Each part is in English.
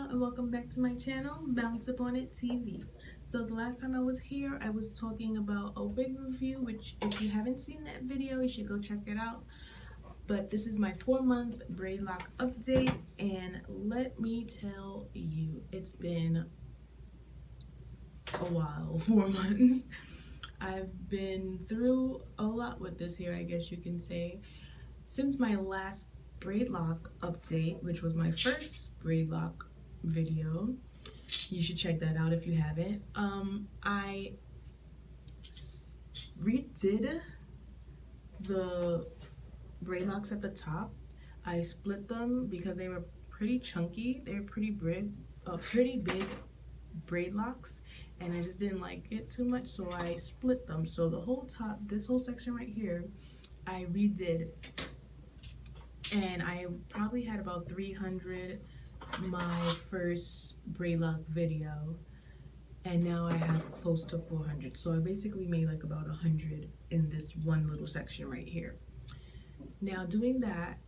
y'all, and welcome back to my channel, Bounce Up On It TV. So the last time I was here, I was talking about a wig review, which if you haven't seen that video, you should go check it out. But this is my 4-month braid lock update, and let me tell you, it's been a while, 4 months. I've been through a lot with this hair, I guess you can say. Since my last braid lock update, which was my first braid lock video, you should check that out if you haven't. I redid the braid locks at the top. I split them because they were pretty chunky. They were pretty big braid locks, and I just didn't like it too much, so I split them. So the whole top, this whole section right here, I redid, and I probably had about 300 my first braid lock video, and now I have close to 400. So I basically made like about 100 in this one little section right here. Now doing that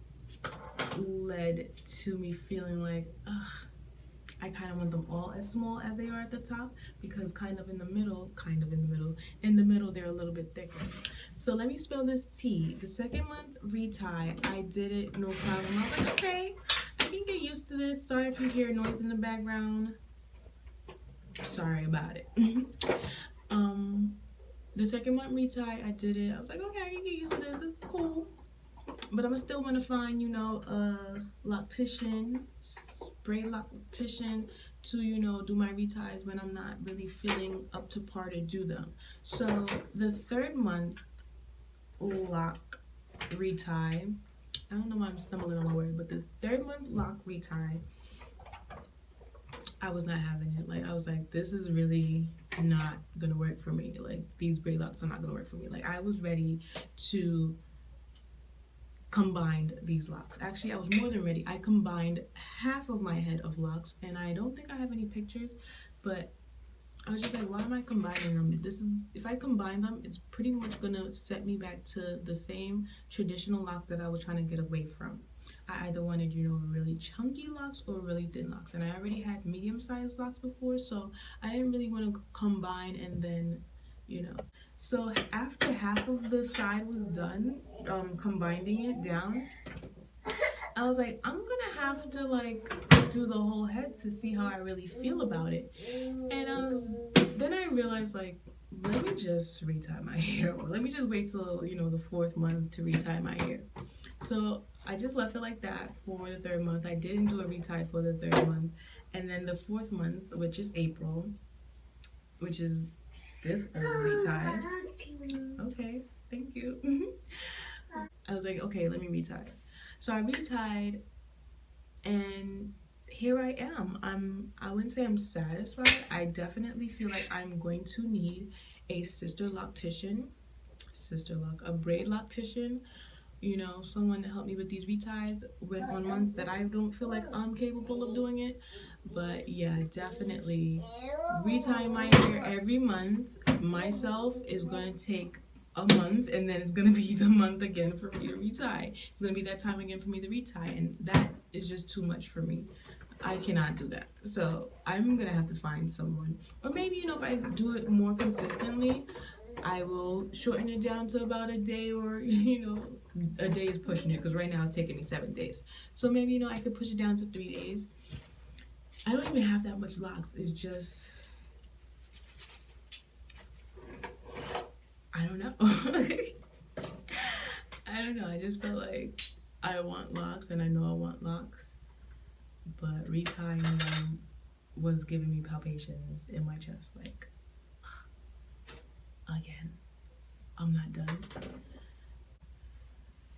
led to me feeling like, I kind of want them all as small as they are at the top, because in the middle they're a little bit thicker. So let me spill this tea. The second month retie, I did it no problem. I was like, okay, I can get used to this. Sorry if you hear noise in the background. Sorry about it. The second month retie, I did it. I was like, okay, I can get used to this. This is cool. But I'm still want to find, a loctician, braid loctician to, do my reties when I'm not really feeling up to par to do them. So the third month lock retie, I don't know why I'm stumbling on my word, but this third month lock retie, I was not having it. Like, I was like, this is really not gonna work for me. Like, these braid locks are not gonna work for me. Like, I was ready to combined these locks. Actually, I was more than ready. I combined half of my head of locks, and I don't think I have any pictures, but I was just like, why am I combining them? If I combine them, it's pretty much gonna set me back to the same traditional locks that I was trying to get away from. I either wanted, really chunky locks or really thin locks, and I already had medium-sized locks before, so I didn't really want to combine and then, So after half of the side was done, combining it down, I was like, I'm gonna have to do the whole head to see how I really feel about it. And then I realized, like, let me just retie my hair, or let me just wait till the 4th month to retie my hair. So I just left it like that for the 3rd month. I didn't do a retie for the 3rd month, and then the 4th month, which is April, which is this old retie. Okay, thank you. I was like, okay, let me retie. So I retied, and here I am. I wouldn't say I'm satisfied. I definitely feel like I'm going to need a a braid loctician, someone to help me with these reties on months that I don't feel like I'm capable of doing it. But yeah, definitely retying my hair every month myself is going to take a month, and then it's going to be the month again for me to retie. It's going to be that time again for me to retie, and that is just too much for me. I cannot do that. So I'm going to have to find someone. Or maybe, if I do it more consistently, I will shorten it down to about a day, or, a day is pushing it, because right now it's taking me 7 days. So maybe, I could push it down to 3 days. I don't even have that much locks. It's just, I don't know. I don't know. I just felt like I want locks, and I know I want locks, but retying them was giving me palpitations in my chest. Like, again, I'm not done.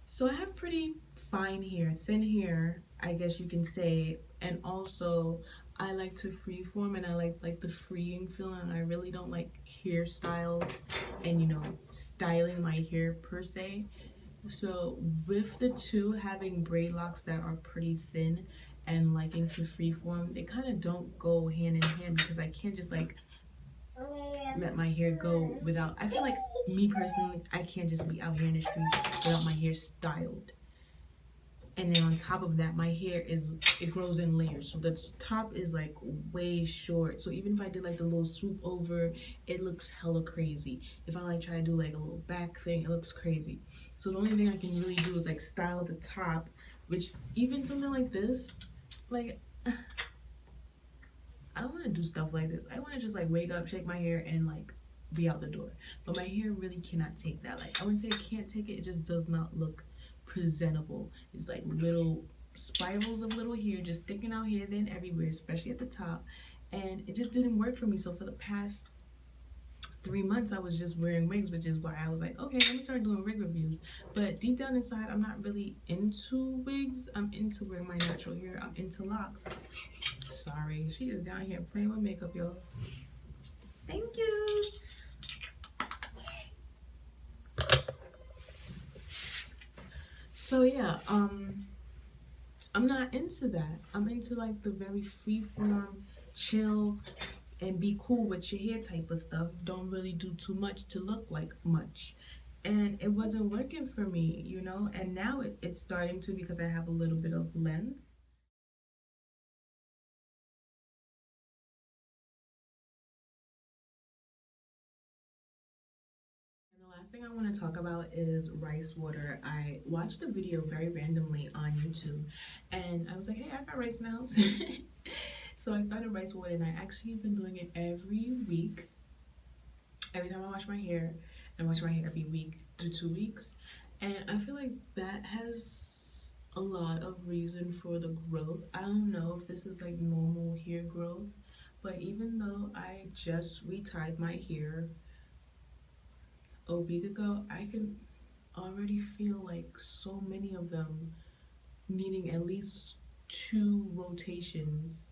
So I have pretty fine hair, thin hair, I guess you can say, and also I like to freeform, and I like the freeing feeling. I really don't like hairstyles and styling my hair per se. So with the two, having braid locks that are pretty thin and liking to freeform, they kind of don't go hand in hand, because I can't just let my hair go without, I feel like, me personally, I can't just be out here in the streets without my hair styled. and then on top of that, my hair it grows in layers. So the top is like way short. So even if I did like the little swoop over, it looks hella crazy. If I like try to do like a little back thing, it looks crazy. So the only thing I can really do is like style the top, which even something like this, like I don't want to do stuff like this. I want to just like wake up, shake my hair, and like be out the door. But my hair really cannot take that. Like I wouldn't say it can't take it. It just does not look presentable. It's like little spirals of little hair just sticking out here, then everywhere, especially at the top. And it just didn't work for me. So for the past 3 months, I was just wearing wigs, which is why I was like, okay, let me start doing wig reviews. But deep down inside, I'm not really into wigs. I'm into wearing my natural hair. I'm into locks. Sorry, she is down here playing with makeup, y'all. Thank you. So yeah, I'm not into that. I'm into like the very free form, chill, and be cool with your hair type of stuff. Don't really do too much to look like much. And it wasn't working for me, you know? And now it's starting to, because I have a little bit of length. And the last thing I want to talk about is rice water. I watched a video very randomly on YouTube, and I was like, hey, I got rice in the house. So I started rice water, and I actually been doing it every week. Every time I wash my hair, and wash my hair every week to 2 weeks. And I feel like that has a lot of reason for the growth. I don't know if this is like normal hair growth, but even though I just retied my hair a week ago, I can already feel like so many of them needing at least 2 rotations,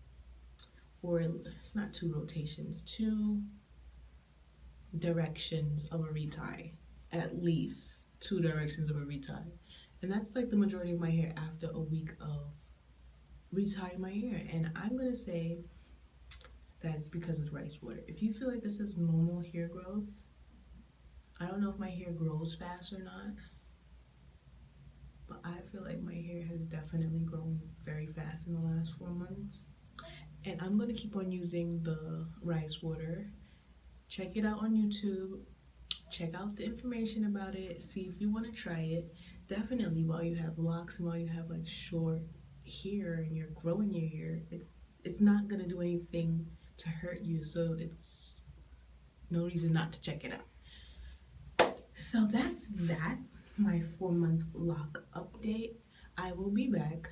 or it's not 2 rotations, 2 directions of a retie. At least 2 directions of a retie. And that's like the majority of my hair after a week of retying my hair. And I'm gonna say that it's because of rice water. If you feel like this is normal hair growth, I don't know if my hair grows fast or not, but I feel like my hair has definitely grown very fast in the last 4 months. And I'm gonna keep on using the rice water. Check it out on YouTube. Check out the information about it. See if you want to try it. Definitely, while you have locks and while you have like short hair and you're growing your hair, it's not gonna do anything to hurt you. So it's no reason not to check it out. So that's that. My 4-month lock update. I will be back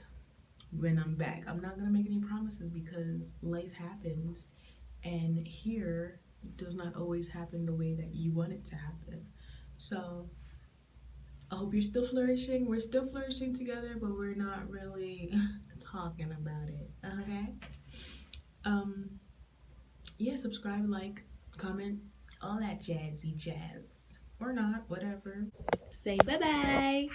when I'm back. I'm not gonna make any promises because life happens, and here does not always happen the way that you want it to happen. So I hope you're still flourishing. We're still flourishing together, but we're not really talking about it. Okay? Yeah, subscribe, like, comment, all that jazzy jazz. Or not, whatever. Say bye-bye.